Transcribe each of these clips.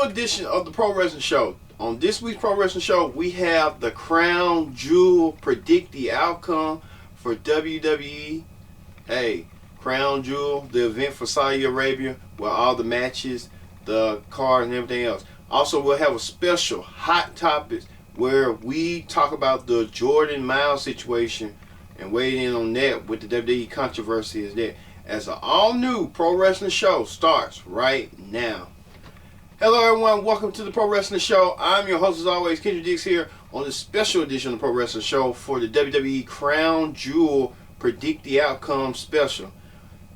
edition of the Pro Wrestling Show. On this week's Pro Wrestling Show, we have the Crown Jewel predict the outcome for WWE. Hey, Crown Jewel, the event for Saudi Arabia, where all the matches, the card, and everything else. Also, we'll have a special Hot Topics where we talk about the Jordan Miles situation and weigh in on that with the WWE controversy is there. As an all-new Pro Wrestling Show starts right now. Hello everyone, welcome to the Pro Wrestling Show. I'm your host as always, Kendrick Dix here on this special edition of the Pro Wrestling Show for the WWE Crown Jewel Predict the Outcome special.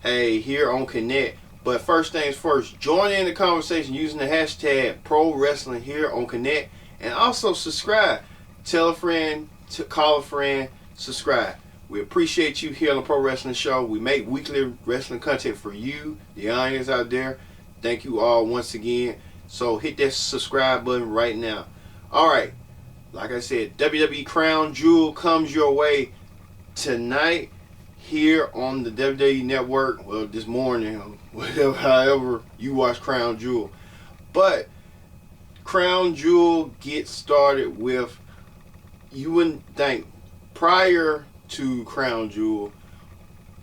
Hey, here on Connect. But first things first, join in the conversation using the hashtag Pro Wrestling here on Connect. And also subscribe. Tell a friend, call a friend, subscribe. We appreciate you here on the Pro Wrestling Show. We make weekly wrestling content for you, the audience out there. Thank you all once again. So hit that subscribe button right now. Alright, like I said, WWE Crown Jewel comes your way tonight here on the WWE Network. Well, this morning, whatever, however you watch Crown Jewel. But Crown Jewel gets started with, you wouldn't think, prior to Crown Jewel,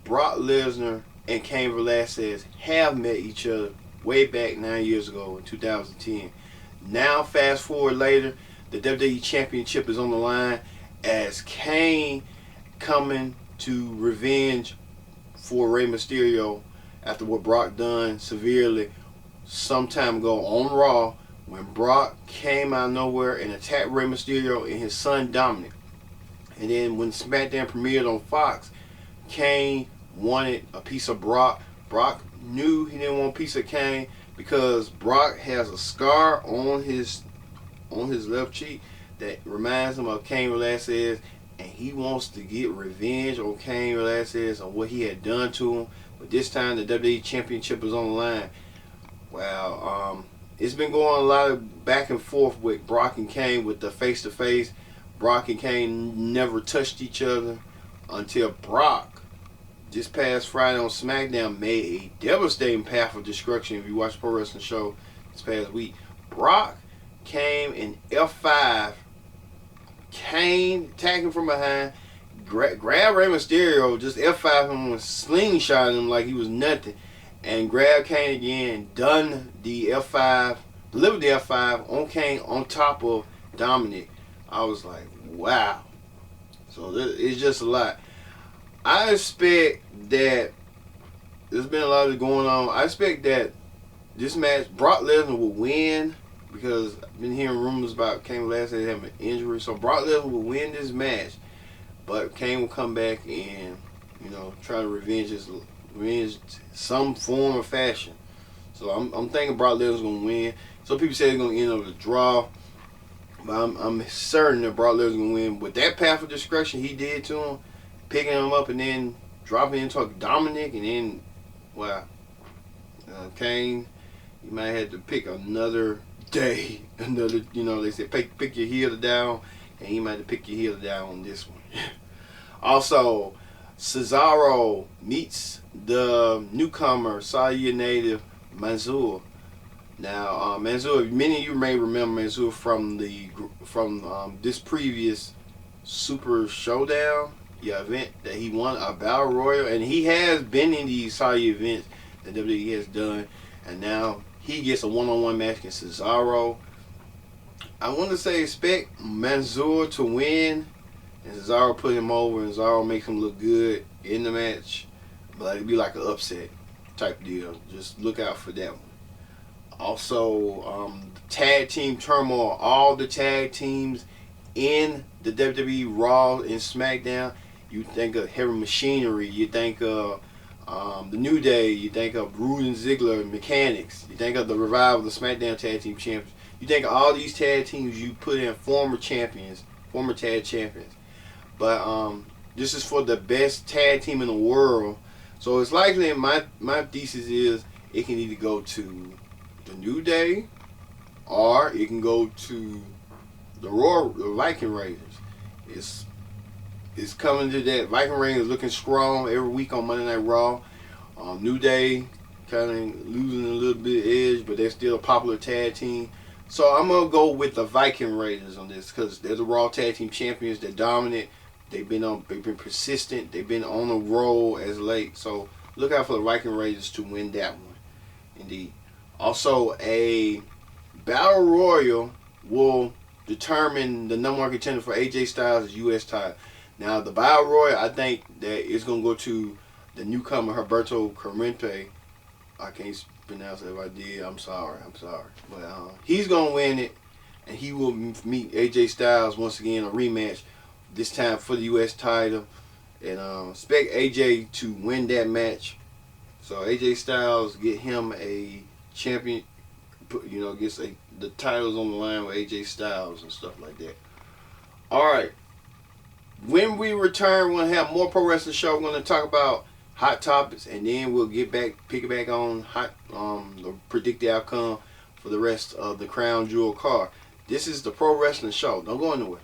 Brock Lesnar and Cain Velasquez have met each other way back 9 years ago in 2010. Now, fast forward later, the WWE Championship is on the line as Cain coming to revenge for Rey Mysterio after what Brock done severely some time ago on Raw when Brock came out of nowhere and attacked Rey Mysterio and his son Dominic. And then when SmackDown premiered on Fox, Cain wanted a piece of Brock. Brock knew he didn't want a piece of Cain because Brock has a scar on his left cheek that reminds him of Cain Velasquez, and he wants to get revenge on Cain Velasquez on what he had done to him. But this time the WWE Championship is on the line. Well, it's been going a lot of back and forth with Brock and Cain with the face-to-face. Brock and Cain never touched each other until Brock this past Friday on SmackDown made a devastating path of destruction. If you watch the Pro Wrestling Show this past week, Brock came in F5. Cain attacking from behind, grabbed Rey Mysterio, just F5 him and slingshot him like he was nothing, and grabbed Cain again, done the F5, delivered the F5 on Cain on top of Dominic. I was like, wow. So it's just a lot. I expect that there's been a lot of going on. I expect that this match, Brock Lesnar will win because I've been hearing rumors about Cain Velasquez having an injury. So Brock Lesnar will win this match, but Cain will come back and, try to revenge some form or fashion. So I'm thinking Brock Lesnar's gonna win. Some people say they're gonna end up with a draw, but I'm certain that Brock Lesnar's gonna win. With that path of destruction he did to him, picking him up and then dropping into Dominic, and then, Cain, you might have to pick another day, they say pick your heel down, and you might have to pick your heel down on this one. Also, Cesaro meets the newcomer, Saudi native Mansoor. Now, Mansoor, many of you may remember Mansoor from this previous Super Showdown event that he won, a Battle Royal, and he has been in these Saudi events that WWE has done, and now he gets a one-on-one match against Cesaro. I want to say expect Mansoor to win, and Cesaro put him over, and Cesaro makes him look good in the match, but it'd be like an upset type deal. Just look out for that one. Also, tag team turmoil. All the tag teams in the WWE Raw and SmackDown. You think of Heavy Machinery, you think of the New Day, you think of Rude and Ziggler, Mechanics, you think of the Revival, the SmackDown Tag Team Champions. You think of all these tag teams, you put in former champions, former tag champions. But this is for the best tag team in the world. So it's likely, my thesis is, it can either go to the New Day or it can go to the Viking Raiders. It's coming to that. Viking Raiders looking strong every week on Monday Night Raw. New Day kind of losing a little bit of edge, but they're still a popular tag team. So I'm gonna go with the Viking Raiders on this because they're the Raw Tag Team Champions. They're dominant. They've been persistent. They've been on a roll as late. So look out for the Viking Raiders to win that one. Indeed. Also, a Battle Royal will determine the number one contender for AJ Styles' U.S. title. Now, the Battle Royal, I think that it's going to go to the newcomer, Humberto Carrente. I can't pronounce it. If I did, I'm sorry. But he's going to win it, and he will meet AJ Styles once again, a rematch, this time for the U.S. title. And expect AJ to win that match. So AJ Styles, get him a champion, gets the titles on the line with AJ Styles and stuff like that. Alright. When we return, we're going to have more Pro Wrestling Show. We're going to talk about Hot Topics, and then we'll pick it back on the predicted outcome for the rest of the Crown Jewel card. This is the Pro Wrestling Show. Don't go anywhere.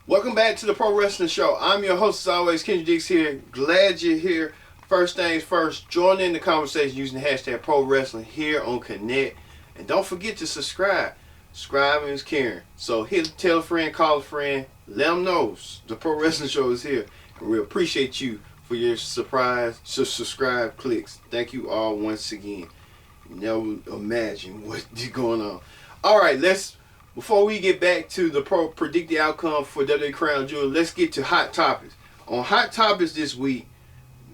Welcome back to the Pro Wrestling Show. I'm your host, as always, Kendrick Dix here. Glad you're here. First things first, join in the conversation using the hashtag Pro Wrestling here on Connect. And don't forget to subscribe. Subscribing is caring. So tell a friend, call a friend, let them know the Pro Wrestling Show is here. And we appreciate you for your subscribe clicks. Thank you all once again. You never imagine what's going on. Alright, before we get back to the predicted outcome for WWE Crown Jewel, let's get to Hot Topics. On Hot Topics this week,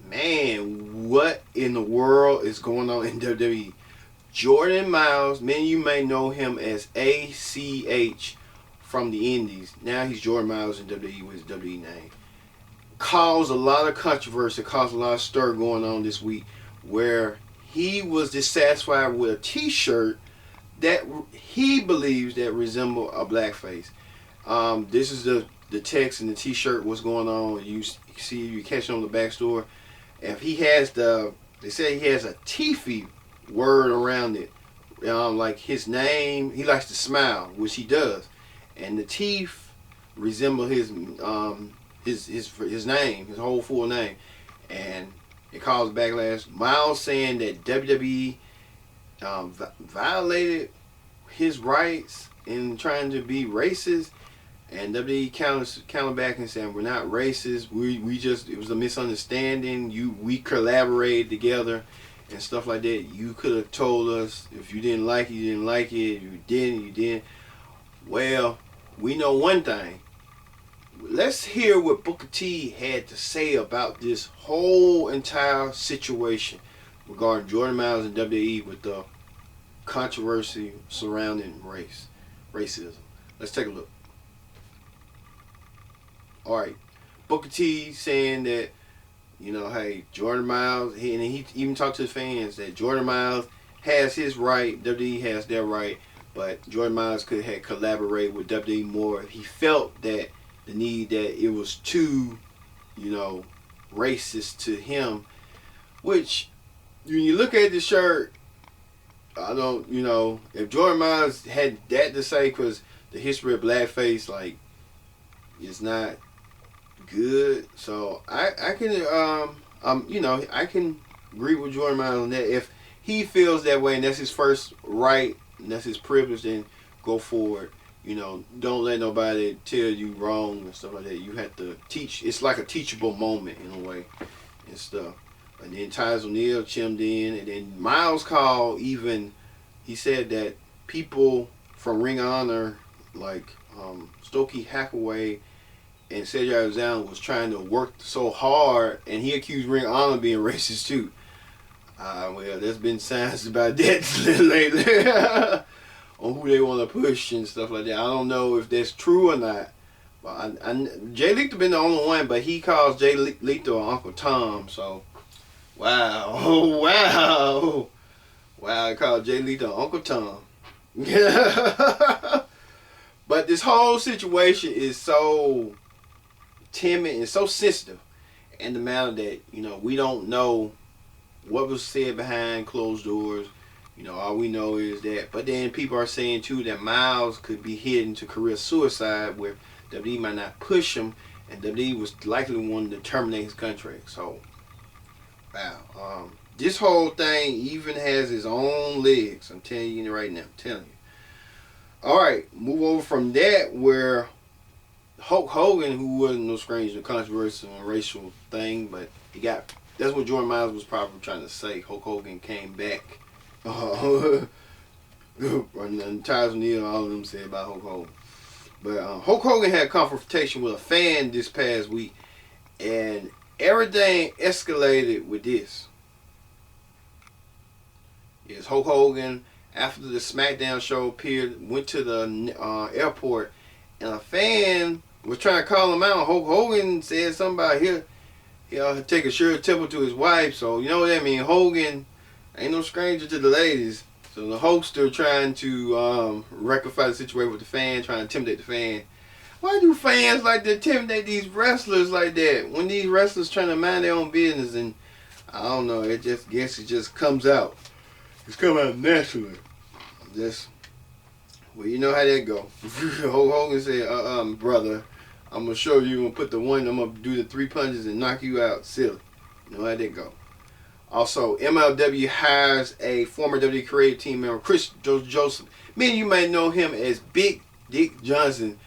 man, what in the world is going on in WWE? Jordan Miles, many of you may know him as ACH from the Indies. Now he's Jordan Miles in WWE with his WWE name. Caused a lot of controversy, caused a lot of stir going on this week where he was dissatisfied with a t-shirt that he believes that resemble a blackface. This is the text and the t-shirt, what's going on. You see, you catch it on the back store. If he has they say he has a Tiffy word around it. Like his name, he likes to smile, which he does. And the teeth resemble his his name, his whole full name, and it caused backlash. Miles saying that WWE violated his rights in trying to be racist, and WWE countered back and saying we're not racist. We just, it was a misunderstanding. We collaborated together and stuff like that. You could have told us if you didn't like it, you didn't like it. If you didn't, you didn't. Well, we know one thing. Let's hear what Booker T had to say about this whole entire situation regarding Jordan Miles and WWE with the controversy surrounding racism. Let's take a look. Alright, Booker T saying that, hey, Jordan Miles, and he even talked to the fans that Jordan Miles has his right, WWE has their right, but Jordan Miles could have collaborated with WWE more. He felt that the need that it was too, racist to him, which, when you look at the shirt, I don't, if Jordan Miles had that to say, because the history of blackface, it's not good. So I can, I can agree with Jordan Miles on that. If he feels that way and that's his first right and that's his privilege, then go forward. Don't let nobody tell you wrong and stuff like that. You have to teach. It's like a teachable moment in a way and stuff. And then Tyus O'Neil chimed in, and then Miles called even, he said that people from Ring of Honor, like Stokely Hathaway and Cedric Alexander, was trying to work so hard, and he accused Ring of Honor of being racist too. Well, there's been signs about that lately. On who they want to push and stuff like that. I don't know if that's true or not. But Jay Lethal been the only one, but he calls Jay Lethal Uncle Tom. So, wow, I called Jay Lethal Uncle Tom. But this whole situation is so timid and so sensitive, in the matter that we don't know what was said behind closed doors. All we know is that, but then people are saying too that Miles could be heading to career suicide, where WWE might not push him, and WWE was likely wanting to terminate his contract. So, wow, this whole thing even has its own legs. I'm telling you right now. I'm telling you. All right, move over from that, where Hulk Hogan, who wasn't no stranger to controversy and racial thing, but that's what Jordan Miles was probably trying to say. Hulk Hogan came back. And Tyus O'Neil, all of them said about Hulk Hogan. But Hulk Hogan had a confrontation with a fan this past week, and everything escalated with this. Yes, Hulk Hogan, after the SmackDown show appeared, went to the airport, and a fan was trying to call him out. Hulk Hogan said something about he'll take a sure temper to his wife. So you know what that means. Hogan ain't no stranger to the ladies. So the Hulkster trying to rectify the situation with the fan, trying to intimidate the fan. Why do fans like to intimidate these wrestlers like that? When these wrestlers trying to mind their own business, and I don't know, it just comes out. It's coming out naturally. Well, you know how that go. Hulk Hogan said, brother, I'm gonna show you, I'm gonna do the 3 punches and knock you out, silly. You know how that go. Also, MLW hires a former WWE creative team member, Chris Joseph. Many of you might know him as Big Dick Johnson.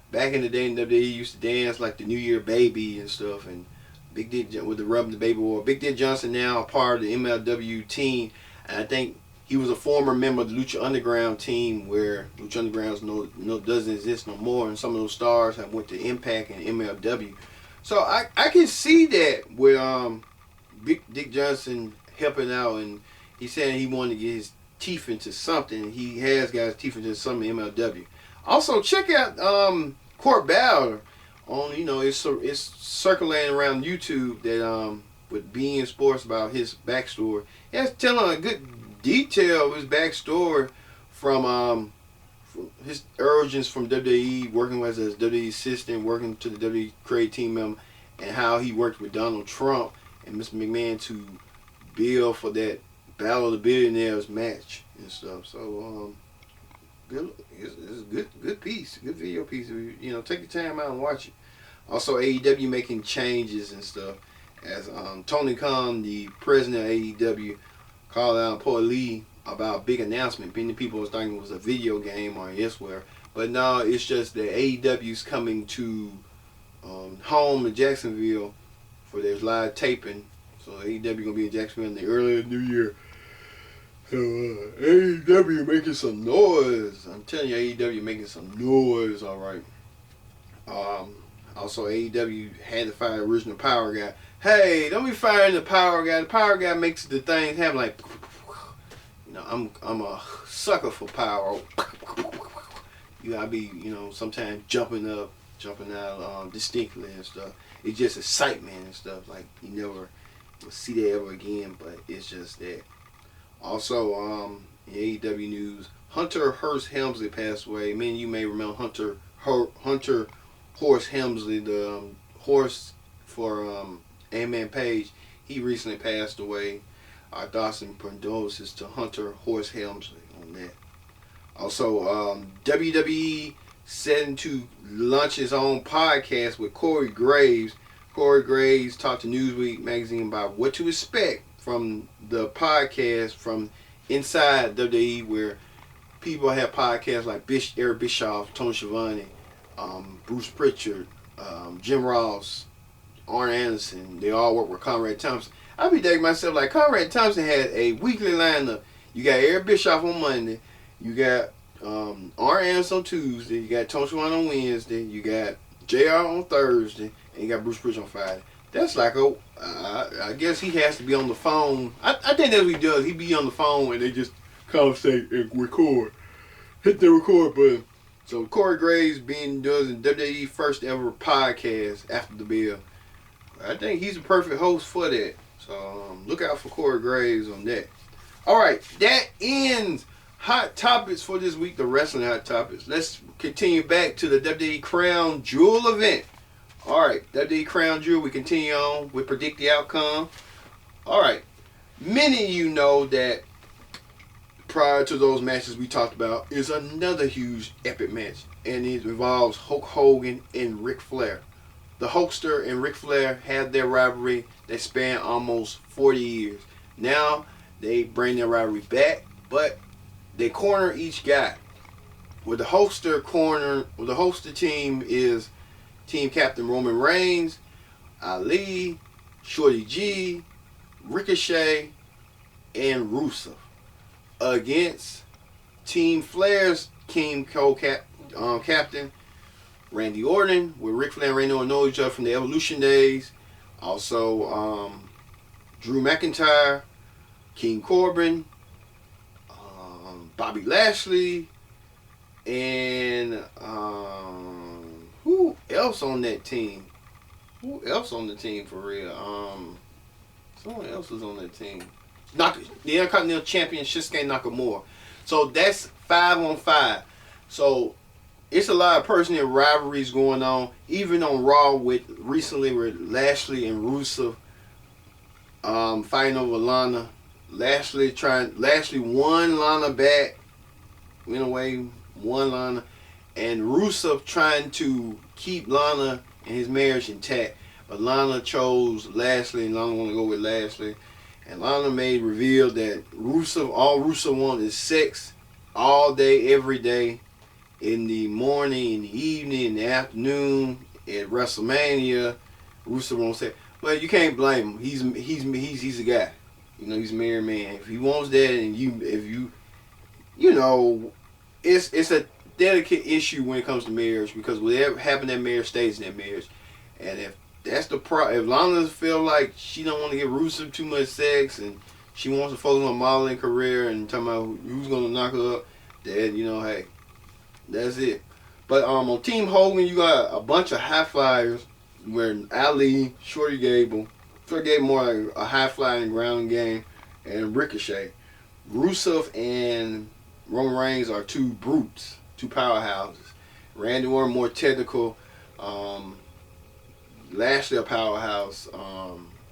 Back in the day in WWE, he used to dance like the New Year Baby and stuff, and Big Dick with the rubbing the baby oil. Big Dick Johnson now a part of the MLW team, and I think he was a former member of the Lucha Underground team, where Lucha Underground doesn't exist no more, and some of those stars have went to Impact and MLW. So I can see that with Big Dick Johnson helping out, and he said he wanted to get his teeth into something. He has got his teeth into something in MLW. Also, check out Court Bauer on, it's circulating around YouTube that with Being Sports about his backstory. He has telling a good detail of his backstory from his origins from WWE, working as a WWE assistant, working to the WWE creative team member, and how he worked with Donald Trump and Mr. McMahon to build for that Battle of the Billionaires match and stuff. So it's a good piece, good video piece. Take your time out and watch it. Also, AEW making changes and stuff. As Tony Khan, the president of AEW, called out Paul Lee about a big announcement. Many people was thinking it was a video game or elsewhere. But no, it's just that AEW's coming to home in Jacksonville for their live taping. So AEW gonna be in Jacksonville in the early New Year. So AEW making some noise. I'm telling you, AEW making some noise. All right. Also, AEW had to fire the original Power Guy. Hey, don't be firing the Power Guy. The Power Guy makes the things happen like. You know, I'm a sucker for power. You gotta be, you know, sometimes jumping up, jumping out distinctly and stuff. It's just excitement and stuff. Like you never will see that ever again. But it's just that. Also, in AEW news, Hunter Hearst Helmsley passed away. Many of you may remember Hunter Horse Helmsley, the horse for A-Man Page. He recently passed away. Our thoughts and condolences to Hunter Horse Helmsley on that. Also, WWE setting to launch his own podcast with Corey Graves. Corey Graves talked to Newsweek magazine about what to expect from the podcast from inside WWE, where people have podcasts like Eric Bischoff, Tony Schiavone, Bruce Pritchard, Jim Ross, Arn Anderson. They all work with Conrad Thompson. I be thinking myself, like, Conrad Thompson had a weekly lineup. You got Eric Bischoff on Monday. You got Arn Anderson on Tuesday. You got Tony Schiavone on Wednesday. You got JR on Thursday. And you got Bruce Pritchard on Friday. That's like I guess he has to be on the phone. I think that's what he does. He be on the phone and they just conversate and record. Hit the record button. So Corey Graves does in WWE first ever podcast after the bell. I think he's a perfect host for that. So look out for Corey Graves on that. Alright, that ends Hot Topics for this week, the wrestling Hot Topics. Let's continue back to the WWE Crown Jewel event. Alright, WWE Crown Jewel, we continue on with Predict the Outcome. Alright, many of you know that prior to those matches we talked about is another huge epic match. And it involves Hulk Hogan and Ric Flair. The Hulkster and Ric Flair had their rivalry that spanned almost 40 years. Now they bring their rivalry back, but they corner each guy. With the Hulkster team is team captain Roman Reigns, Ali, Shorty G, Ricochet, and Rusev. Against Team Flair's team captain Randy Orton, with Ric Flair and Randy Orton know each other from the Evolution days. Also, Drew McIntyre, King Corbin, Bobby Lashley, and who else on that team? Who else on the team for real? Someone else is on that team. The Intercontinental Champion Shinsuke Nakamura. So that's 5-on-5. So it's a lot of personal rivalries going on. Even on Raw recently with Lashley and Rusev fighting over Lana. Lashley won Lana back. Went away, won Lana. And Rusev trying to keep Lana and his marriage intact. But Lana chose Lashley and Lana want to go with Lashley. And Lana revealed that all Rusev wants is sex all day, every day, in the morning, in the evening, in the afternoon, at WrestleMania. Rusev won't say, but you can't blame him. He's a guy. You know, he's a married man. If he wants that, and it's a delicate issue when it comes to marriage, because whatever happened in that marriage stays in that marriage. And if that's the problem, if Lana feel like she don't want to give Rusev too much sex and she wants to focus on modeling career and talking about who's gonna knock her up, then hey, that's it. But on Team Hogan, you got a bunch of high flyers where Ali, Shorty Gable more like a high flying ground game, and Ricochet. Rusev and Roman Reigns are two brutes, two powerhouses. Randy Orton more technical. Lashley a powerhouse.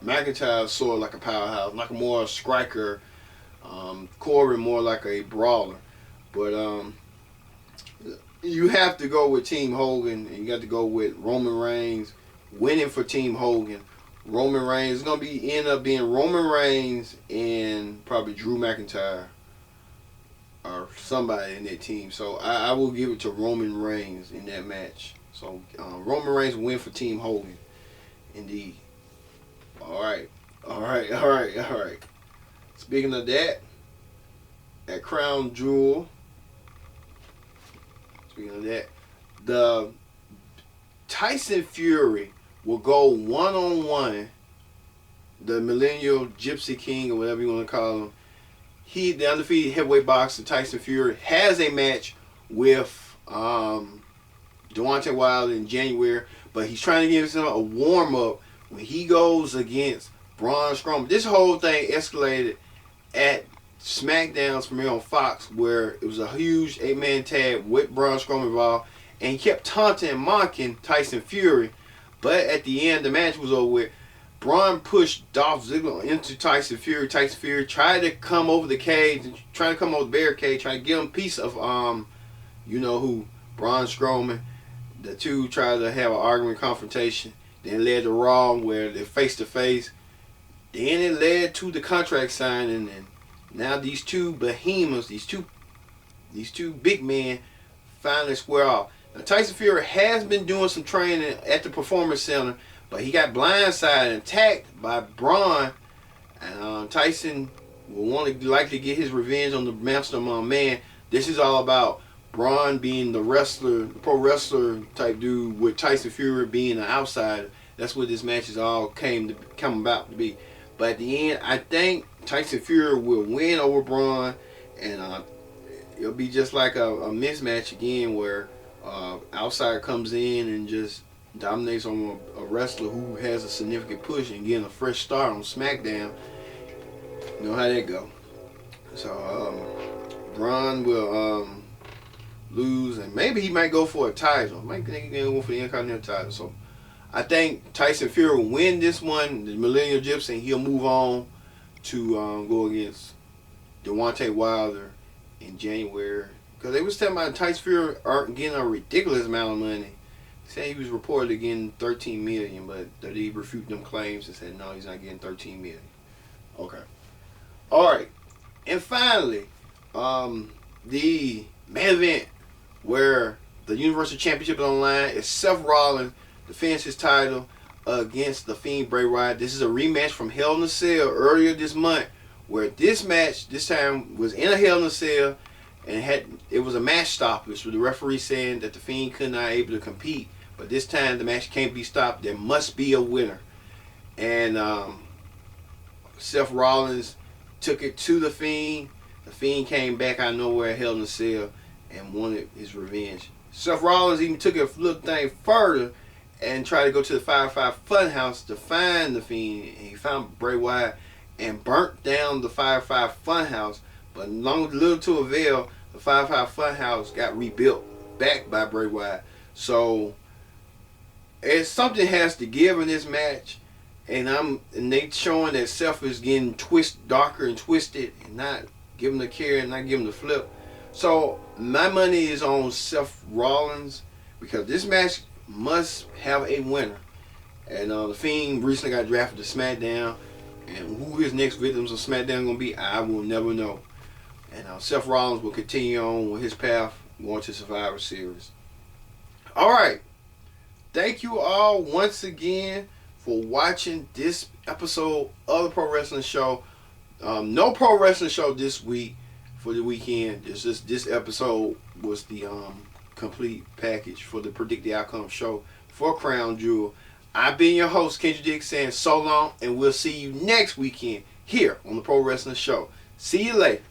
McIntyre sort of like a powerhouse, like a more striker. Corbin more like a brawler. But you have to go with Team Hogan, and you got to go with Roman Reigns, winning for Team Hogan. Roman Reigns is gonna end up being Roman Reigns and probably Drew McIntyre or somebody in that team. So I will give it to Roman Reigns in that match. So Roman Reigns will win for Team Hogan. Indeed. All right. Speaking of that, at Crown Jewel. Speaking of that, the Tyson Fury will go one-on-one. The Millennial Gypsy King, or whatever you want to call him. The undefeated heavyweight boxer Tyson Fury has a match with Deontay Wilder in January, but he's trying to give himself a warm-up when he goes against Braun Strowman. This whole thing escalated at SmackDown's premiere on Fox, where it was a huge 8-man tag with Braun Strowman involved, and he kept taunting and mocking Tyson Fury. But at the end, the match was over with. Braun pushed Dolph Ziggler into Tyson Fury. Tyson Fury tried to come over the cage, trying to come over the barricade, trying to give him a piece of, you know who, Braun Strowman. The two tried to have an argument, confrontation. Then led to Raw, where they're face to face. Then it led to the contract signing, and now these two behemoths, these two big men, finally square off. Now Tyson Fury has been doing some training at the Performance Center, but he got blindsided and attacked by Braun, and Tyson will likely get his revenge on the Master Man. This is all about Braun being the wrestler, the pro wrestler type dude, with Tyson Fury being an outsider. That's what this match is all come about to be. But at the end, I think Tyson Fury will win over Braun, and it'll be just like a mismatch again, where outsider comes in and just dominates on a wrestler who has a significant push and getting a fresh start on SmackDown. You know how that go. So Braun will lose, and maybe he might go for a title. Might think he's gonna go for the Intercontinental title. So I think Tyson Fury will win this one, the Millennial Gypsy, and he'll move on to go against Deontay Wilder in January. Because they was telling about Tyson Fury getting a ridiculous amount of money. Said he was reported getting $13 million, but he refuted them claims and said no, he's not getting $13 million. Okay. All right. And finally, the main event where the Universal Championship is on the line is Seth Rollins defends his title against the Fiend Bray Wyatt. This is a rematch from Hell in a Cell earlier this month, where this match this time was in a Hell in a Cell, and it was a match stoppage with the referee saying that the Fiend could not able to compete. But this time the match can't be stopped. There must be a winner. And Seth Rollins took it to the Fiend. The Fiend came back out of nowhere, Hell in a Cell, and wanted his revenge. Seth Rollins even took it a little thing further and tried to go to the Firefly Funhouse to find the Fiend. And he found Bray Wyatt and burnt down the Firefly Funhouse. But little to avail, the Firefly Funhouse got rebuilt back by Bray Wyatt. So something has to give in this match, and they showing that Seth is getting darker and twisted, and not giving the care and not giving the flip. So my money is on Seth Rollins, because this match must have a winner. And the Fiend recently got drafted to SmackDown, and who his next victims of SmackDown gonna be, I will never know. And Seth Rollins will continue on with his path going to Survivor Series. All right. Thank you all once again for watching this episode of the Pro Wrestling Show. No Pro Wrestling Show this week for the weekend. This episode was the complete package for the Predict the Outcome show for Crown Jewel. I've been your host, Kendrick Dick, saying so long, and we'll see you next weekend here on the Pro Wrestling Show. See you later.